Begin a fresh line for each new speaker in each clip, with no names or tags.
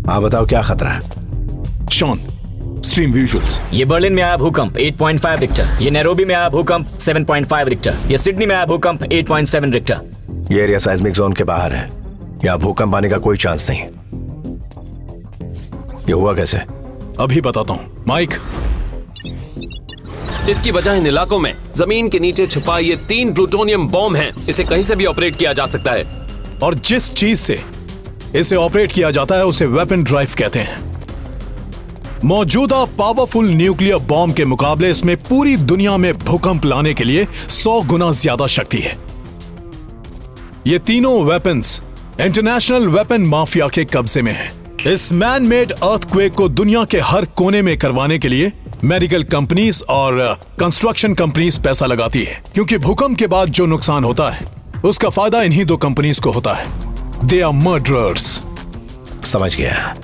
हाँ बताओ क्या खतरा है?
शॉन, स्ट्रीम विजुअल्स।
ये बर्लिन में आया भूकंप 8.5 रिक्टर, ये नैरोबी में आया भूकंप 7.5 रिक्टर, ये सिडनी में आया भूकंप 8.7 रिक्टर।
ये एरिया साइज्मिक जोन के बाहर है, यहाँ भूकंप आने का कोई चांस नहीं। ये हुआ कैसे?
अभी बताता हूँ माइक।
इसकी वजह इन इलाकों में जमीन के नीचे छुपा ये 3 प्लूटोनियम बॉम्ब हैं। इसे कहीं से भी ऑपरेट किया जा सकता है,
और जिस चीज से इसे ऑपरेट किया जाता है उसे वेपन ड्राइव कहते हैं। मौजूदा पावरफुल न्यूक्लियर बॉम्ब के मुकाबले इसमें पूरी दुनिया में भूकंप लाने के लिए 100 गुना ज्यादा शक्ति है। ये तीनों वेपन्स इंटरनेशनल वेपन माफिया के कब्जे में हैं। इस मैन मेड अर्थक्वेक को दुनिया के हर कोने में करवाने के लिए मेडिकल कंपनीज और कंस्ट्रक्शन कंपनीज पैसा लगाती है, क्योंकि भूकंप के बाद जो नुकसान होता है उसका फायदा इन्हीं दो कंपनीज को होता है। They are murderers.
समझ गया।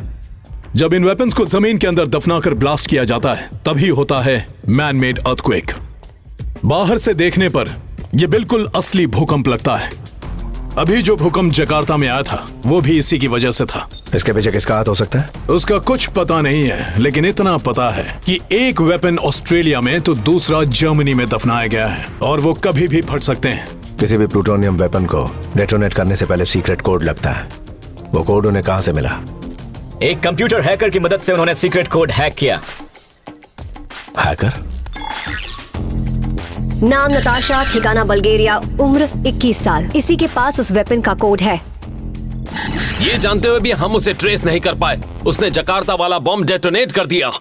जब इन वेपन्स को जमीन के अंदर दफनाकर ब्लास्ट किया जाता है तभी होता है मैन मेड अर्थक्वेक। बाहर से देखने पर यह बिल्कुल असली भूकंप लगता है। अभी जो भूकंप जकार्ता में आया था वो भी इसी की वजह से था।
इसके पीछे किसका हाथ हो सकता है?
उसका कुछ पता नहीं है, लेकिन इतना पता है कि एक वेपन ऑस्ट्रेलिया में तो दूसरा जर्मनी में दफनाया गया है, और वो कभी भी फट सकते हैं।
किसी भी प्लूटोनियम वेपन को डेटोनेट करने से पहले सीक्रेट कोड लगता है। वो कोड उन्हें कहां से मिला?
एक कंप्यूटर हैकर की मदद से उन्होंने सीक्रेट कोड हैक किया।
हैकर?
नाम नताशा, ठिकाना बल्गेरिया, उम्र 21 साल। इसी के पास उस वेपन का कोड है।
ये जानते हुए भी हम उसे ट्रेस नहीं कर पाए। उसने जकार्ता वाला बॉम्ब डेटोनेट कर दिया।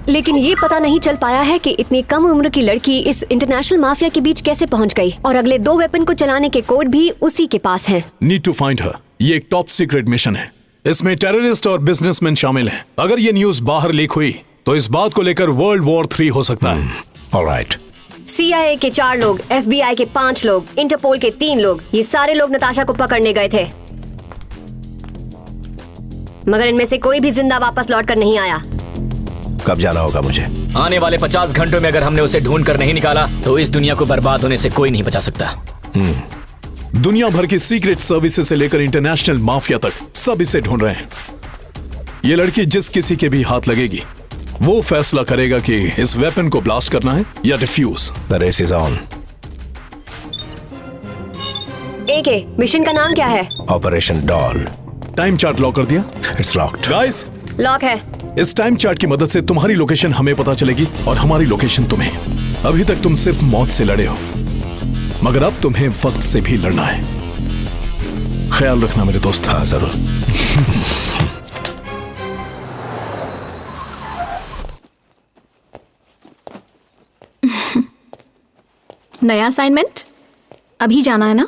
लेकिन ये पता नहीं चल पाया है कि इतनी कम उम्र की लड़की इस इंटरनेशनल माफिया के बीच कैसे पहुंच गई, और अगले 2 वेपन को चलाने के कोड भी उसी के पास हैं।
Need to find her. ये एक टॉप सीक्रेट मिशन है। इसमें टेररिस्ट और बिजनेसमैन शामिल हैं। अगर ये न्यूज बाहर लीक हुई तो इस बात को लेकर वर्ल्ड वॉर 3 हो सकता है।
ऑलराइट।
CIA के 4 लोग, FBI के 5 लोग, इंटरपोल के 3 लोग, ये सारे लोग नताशा को पकड़ने गए थे, मगर इनमें से कोई भी जिंदा वापस लौट कर नहीं आया।
कब जाना होगा मुझे?
आने वाले 50 घंटों में अगर हमने उसे ढूंढ कर नहीं निकाला तो इस दुनिया को बर्बाद होने से कोई नहीं बचा सकता।
दुनिया भर की सीक्रेट सर्विसेज से लेकर इंटरनेशनल माफिया तक सब इसे ढूंढ रहे हैं। ये लड़की जिस किसी के भी हाथ लगेगी वो फैसला करेगा कि इस वेपन को ब्लास्ट करना है या defuse.
The race is on.
AK, mission का नाम क्या है?
Operation doll.
Time chart lock कर दिया?
It's locked.
गाइस,
लॉक है।
इस टाइम चार्ट की मदद से तुम्हारी लोकेशन हमें पता चलेगी और हमारी लोकेशन तुम्हें। अभी तक तुम सिर्फ मौत से लड़े हो, मगर अब तुम्हें वक्त से भी लड़ना है। ख्याल रखना मेरे दोस्त।
हाँ जरूर।
नया असाइनमेंट? अभी जाना है ना?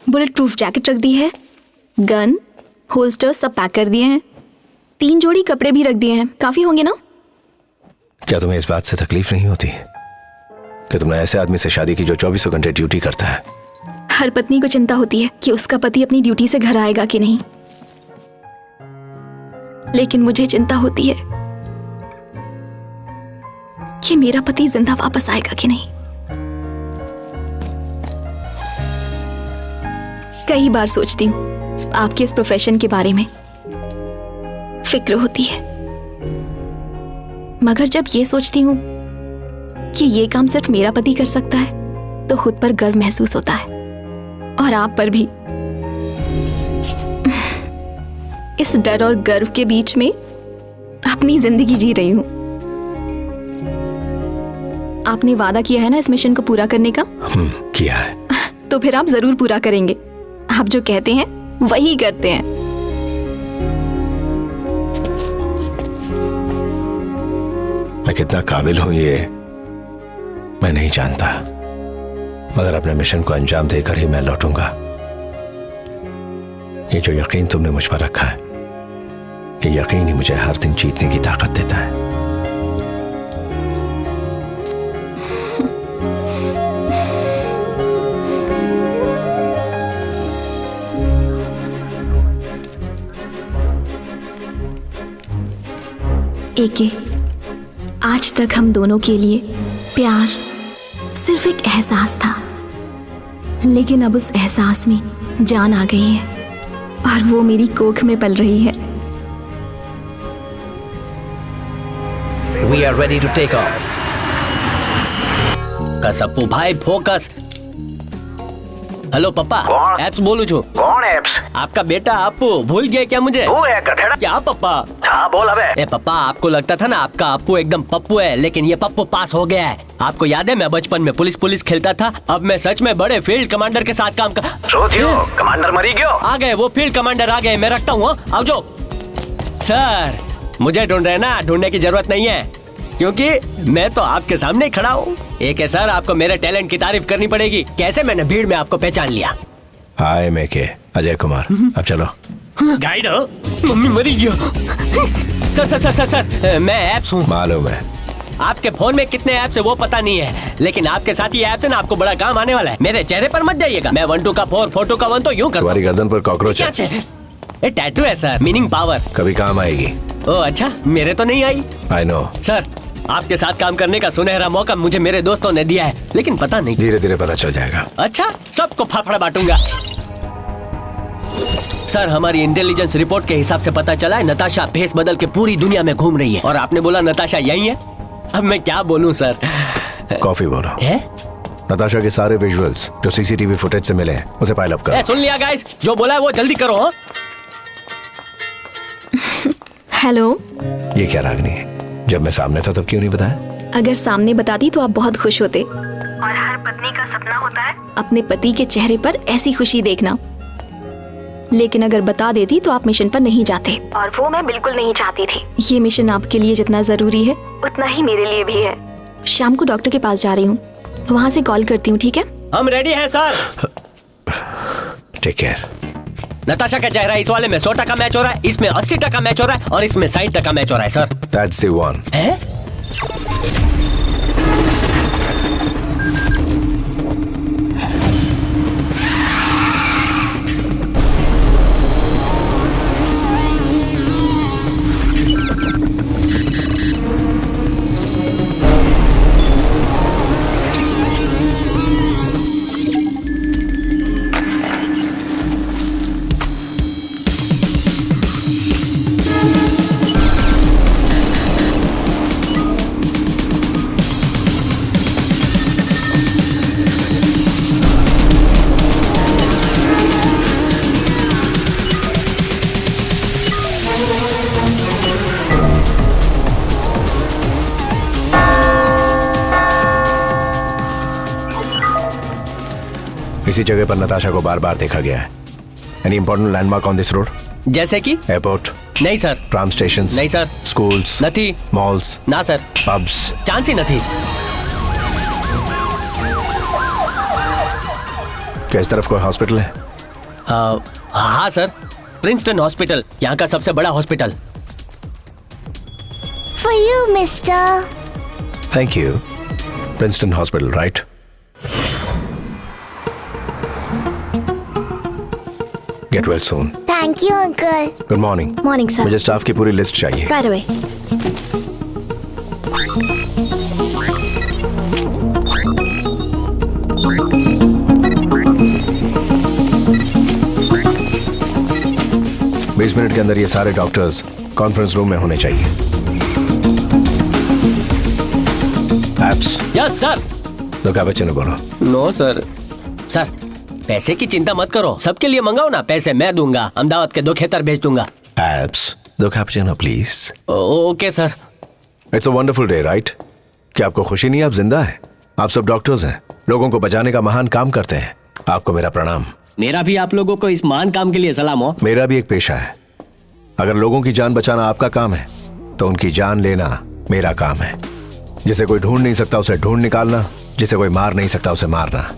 बुलेट प्रूफ जैकेट रख दी है, गन, होल्स्टर सब पैक कर दिए हैं, 3 जोड़ी कपड़े भी रख दिए हैं। काफी होंगे ना?
क्या तुम्हें इस बात से तकलीफ नहीं होती कि तुमने ऐसे आदमी से शादी की जो 24 घंटे ड्यूटी करता है?
हर पत्नी को चिंता होती है कि उसका पति अपनी ड्यूटी से घर आएगा कि नहीं, लेकिन मुझे चिंता होती है कि मेरा पति जिंदा वापस आएगा कि नहीं। कई बार सोचती हूँ आपके इस प्रोफेशन के बारे में, फिक्र होती है, मगर जब ये सोचती हूँ कि ये काम सिर्फ मेरा पति कर सकता है तो खुद पर गर्व महसूस होता है, और आप पर भी। इस डर और गर्व के बीच में अपनी जिंदगी जी रही हूँ। आपने वादा किया है ना इस मिशन को पूरा करने का?
किया है।
तो फिर आप जरूर पूरा करेंगे। आप जो कहते हैं वही करते हैं।
मैं कितना काबिल हूं ये मैं नहीं जानता, मगर अपने मिशन को अंजाम देकर ही मैं लौटूंगा। ये जो यकीन तुमने मुझ पर रखा है, ये यकीन ही मुझे हर दिन जीतने की ताकत देता है।
एके, आज तक हम दोनों के लिए प्यार सिर्फ एक एहसास था, लेकिन अब उस एहसास में जान आ गई है और वो मेरी कोख में पल रही है।
We are ready to take off.
कसप्पू भाई फोकस. हेलो पापा. एप्स बोलू छू.
कौन एप्स?
आपका बेटा अपू भूल गया क्या मुझे?
तू है गधेड़ा?
क्या पापा?
हाँ बोल अबे.
ए पापा, आपको लगता था ना आपका अपू एकदम पप्पू है, लेकिन ये पप्पू पास हो गया है. आपको याद है मैं बचपन में पुलिस खेलता था. अब मैं सच में बड़े फील्ड कमांडर के साथ काम कर.
कमांडर मरी गयो.
आ गए वो फील्ड कमांडर आ गए. मैं रखता हूँ. आओ जो. सर मुझे ढूंढ रहे ना, ढूंढने की जरूरत नहीं है क्योंकि मैं तो आपके सामने ही खड़ा हूँ. एक है सर, आपको मेरे टैलेंट की तारीफ करनी पड़ेगी. कैसे मैंने भीड़ में आपको पहचान लिया.
हाय मैं के अजय कुमार. अब चलो.
गाइड हो. मम्मी मरी गया. सर मैं एप्स हूँ.
मालूम है.
आपके फोन में कितने ऐप्स है वो पता नहीं है, लेकिन आपके साथ ये ऐप्स है ना, आपको बड़ा काम आने वाला है. मेरे चेहरे पर मत जाइएगा. मैं 1 2 का 4 4 2 का 1 तो यूं कर.
तुम्हारी गर्दन पर कॉकरोच है.
ये टैटू है सर, मीनिंग पावर.
कभी काम आएगी.
ओ अच्छा, मेरे तो नहीं आई.
I know.
सर आपके साथ काम करने का सुनहरा मौका मुझे मेरे दोस्तों ने दिया है, लेकिन पता नहीं.
धीरे धीरे पता चल जाएगा.
अच्छा, सबको फाफड़ा बांटूंगा. सर हमारी इंटेलिजेंस रिपोर्ट के हिसाब से पता चला है नताशा भेस बदल के पूरी दुनिया में घूम रही है. और आपने बोला नताशा यही है. अब मैं क्या बोलूं सर.
कॉफी बोलो.
है?
नताशा के सारे विजुअल्स जो सीसीटीवी फुटेज से मिले उसे फाइल अप करो.
सुन लिया गाइस, जो बोला है वो जल्दी करो. हाँ?
हेलो.
ये क्या रागनी है? जब मैं सामने था तब क्यों नहीं बताया?
अगर सामने बताती तो आप बहुत खुश होते. और हर पत्नी का सपना होता है अपने पति के चेहरे पर ऐसी खुशी देखना. लेकिन अगर बता देती तो आप मिशन पर नहीं जाते, और वो मैं बिल्कुल नहीं चाहती थी. ये मिशन आपके लिए जितना जरूरी है उतना ही मेरे लिए भी है. शाम को डॉक्टर के पास जा रही हूँ, वहाँ से कॉल करती हूँ. ठीक है?
हम रेडी हैं सर.
Take care.
नताशा का चेहरा इस वाले में 100% मैच हो रहा है, इसमें 80% मैच हो रहा है, और इसमें 60% मैच हो रहा है सर.
That's the one.
है?
इसी जगह पर नताशा को बार बार देखा गया है. Any important landmark on this road?
जैसे कि
एयरपोर्ट?
नहीं सर.
Tram station?
नहीं सर.
स्कूल्स?
नहीं.
मॉल्स?
ना सर.
पब्स?
चांस ही नहीं.
क्या इस तरफ कोई हॉस्पिटल है?
हाँ सर, प्रिंसटन हॉस्पिटल, यहाँ का सबसे बड़ा hospital.
For you, mister.
Thank you. Princeton hospital, right? Get well soon.
Thank you, uncle.
Good morning.
Morning sir.
मुझे स्टाफ की पूरी लिस्ट चाहिए.
Right away.
बीस मिनट के अंदर ये सारे डॉक्टर्स कॉन्फ्रेंस रूम में होने चाहिए. एप्स?
Yes sir.
तो क्या बच्चे ने बोलो?
No sir. सर पैसे की चिंता मत करो, सबके लिए मंगाओ ना. पैसे मैं दूंगा, अहमदाबाद के 2 खेतर भेज दूंगा.
एप्स दो cappuccino please.
Okay sir.
It's a wonderful day, right? क्या आपको खुशी नहीं है आप जिंदा हैं? आप सब डॉक्टर्स हैं, लोगों को बचाने का महान काम करते हैं. आपको मेरा प्रणाम.
मेरा भी आप लोगों को इस महान काम के लिए सलाम हो.
मेरा भी एक पेशा है. अगर लोगों की जान बचाना आपका काम है तो उनकी जान लेना मेरा काम है. जिसे कोई ढूंढ नहीं सकता उसे ढूंढ निकालना, जिसे कोई मार नहीं सकता उसे मारना,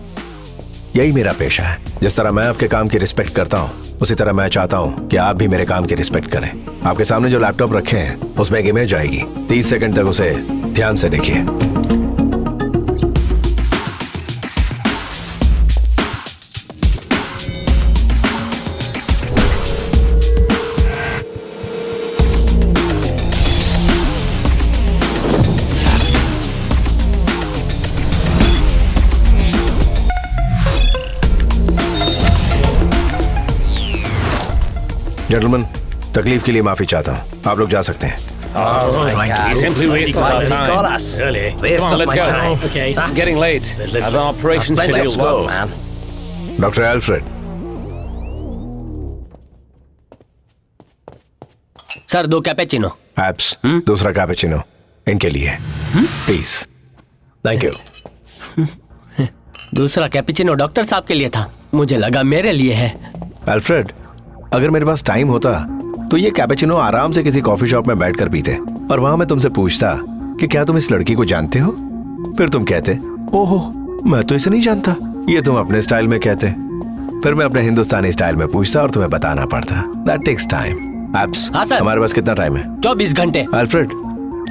यही मेरा पेशा है. जिस तरह मैं आपके काम की रिस्पेक्ट करता हूँ उसी तरह मैं चाहता हूँ कि आप भी मेरे काम की रिस्पेक्ट करें. आपके सामने जो लैपटॉप रखे हैं उसमें एक इमेज आएगी. 30 सेकंड तक उसे ध्यान से देखिए. जेंटलमैन, तकलीफ के लिए माफी चाहता हूं. आप लोग जा सकते हैं.
Simply wasting our time.
Got us.
Really?
Waste
Come on,
of
let's
my
go.
time.
Okay.
I'm
getting late. I have an operation
Plenty of smoke, man.
Doctor Alfred,
sir 2 cappuccino.
Apps दूसरा cappuccino इनके लिए please.
Thank you. दूसरा cappuccino doctor साहब के लिए था, मुझे लगा मेरे लिए है।
एल्फ्रेड, अगर मेरे पास टाइम होता तो ये कैपेचिनो आराम से किसी कॉफी शॉप में बैठकर पीते और वहां मैं तुमसे पूछता कि क्या तुम इस लड़की को जानते हो, फिर तुम कहते ओहो मैं तो इसे नहीं जानता, ये तुम अपने स्टाइल में कहते, फिर मैं अपने हिंदुस्तानी स्टाइल में पूछता और तुम्हें बताना पड़ता। That takes time. एप्स,
हाँ सर।
हमारे पास कितना टाइम है?
24 घंटे।
एल्फ्रेड,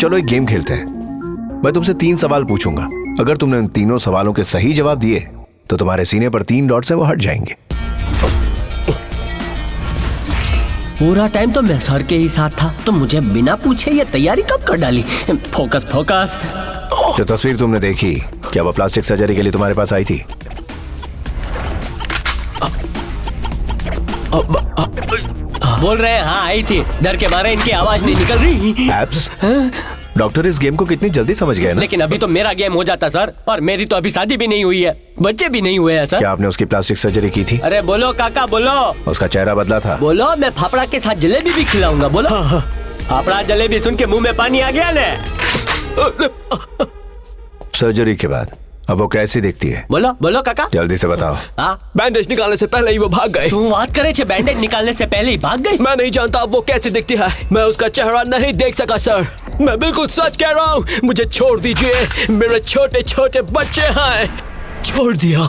चलो एक गेम खेलते हैं। मैं तुमसे 3 सवाल पूछूंगा, अगर तुमने उन तीनों सवालों के सही जवाब दिए तो तुम्हारे सीने पर 3 डॉट्स है वो हट जाएंगे।
पूरा टाइम तो मैं सर के ही साथ था, तो मुझे बिना पूछे ये तैयारी कब कर डाली? Focus focus.
जो तस्वीर तुमने देखी, क्या वो प्लास्टिक सर्जरी के लिए तुम्हारे पास आई थी?
बोल रहे हैं हाँ आई थी, डर के मारे इनकी आवाज नहीं निकल रही।
एप्स, डॉक्टर इस गेम को कितनी जल्दी समझ गए ना?
लेकिन अभी तो मेरा गेम हो जाता सर, और मेरी तो अभी शादी भी नहीं हुई है, बच्चे भी नहीं हुए हैं सर।
क्या आपने उसकी प्लास्टिक सर्जरी की थी?
अरे बोलो काका बोलो।
उसका चेहरा बदला था?
बोलो, मैं फाफड़ा के साथ जलेबी भी खिलाऊंगा। बोलो। फाफड़ा जलेबी सुन के मुंह में पानी आ गया ना।
सर्जरी के बाद अब वो कैसी दिखती है?
बोलो बोलो काका।
जल्दी से बताओ।
बैंडेज निकालने से पहले ही वो भाग गए।
तू बात करे छे, बैंडेज निकालने से पहले ही भाग गई?
मैं नहीं जानता अब वो कैसे दिखती है, मैं उसका चेहरा नहीं देख सका सर, मैं बिल्कुल सच कह रहा हूँ, मुझे छोड़ दीजिए, मेरे छोटे छोटे बच्चे हैं, छोड़ दिया।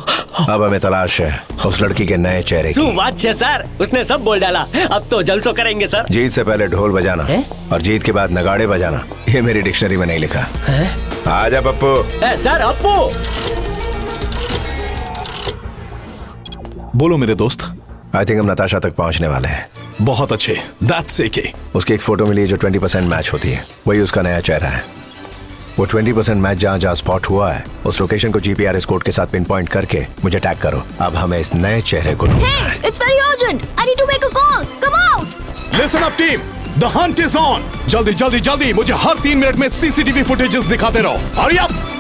अब हमें तलाश है उस लड़की के नए चेहरे
तू
की।
बात छे सर, उसने सब बोल डाला, अब तो जलसो करेंगे सर।
जीत से पहले ढोल बजाना और जीत के बाद नगाड़े बजाना, ये मेरी डिक्शनरी में नहीं लिखा। आजा पप्पू।
सर अपू।
बोलो मेरे दोस्त।
आई थिंक हम नताशा तक पहुंचने वाले हैं।
बहुत अच्छे। That's okay.
उसकी एक फोटो मिली है जो 20% मैच होती है, वही उसका नया चेहरा है। वो 20% मैच जहाँ जहाँ स्पॉट हुआ है उस लोकेशन को जीपीआरएस कोड के साथ पिन पॉइंट करके मुझे टैग करो। अब हमें इस नए चेहरे को ढूंढना है।
It's very urgent. I need to make a call. Come out.
Listen up team, the Hunt is on. जल्दी जल्दी जल्दी मुझे हर 3 मिनट में सीसीटीवी फुटेजेस दिखाते रहो। Hurry up.